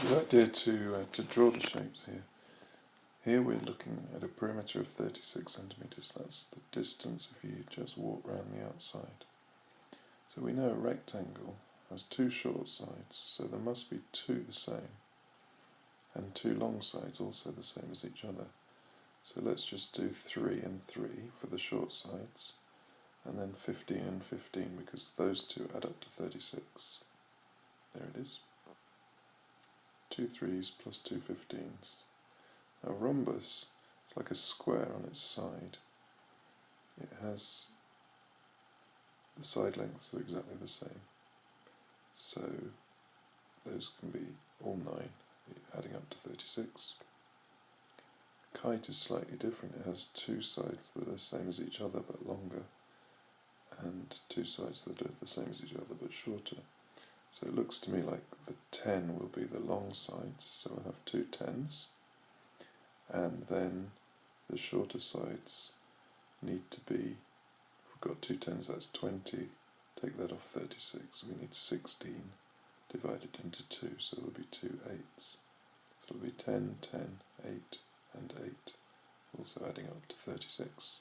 The idea to draw the shapes here. Here we're looking at a perimeter of 36 centimetres. That's the distance if you just walk around the outside. So we know a rectangle has two short sides, so there must be two the same, and two long sides also the same as each other. So let's just do 3 and 3 for the short sides, and then 15 and 15 because those two add up to 36. There it is. 2 3s plus 2 15s. A rhombus is like a square on its side. It has the side lengths are exactly the same. So those can be all 9, adding up to 36. Kite is slightly different. It has two sides that are the same as each other but longer, and two sides that are the same as each other but shorter. So it looks to me like the 10 will be the long sides, so we'll have two 10s, and then the shorter sides need to be, if we've got two 10s, that's 20, take that off 36, we need 16 divided into 2, so there'll be two 8s. So it'll be 10, 10, 8, and 8, also adding up to 36.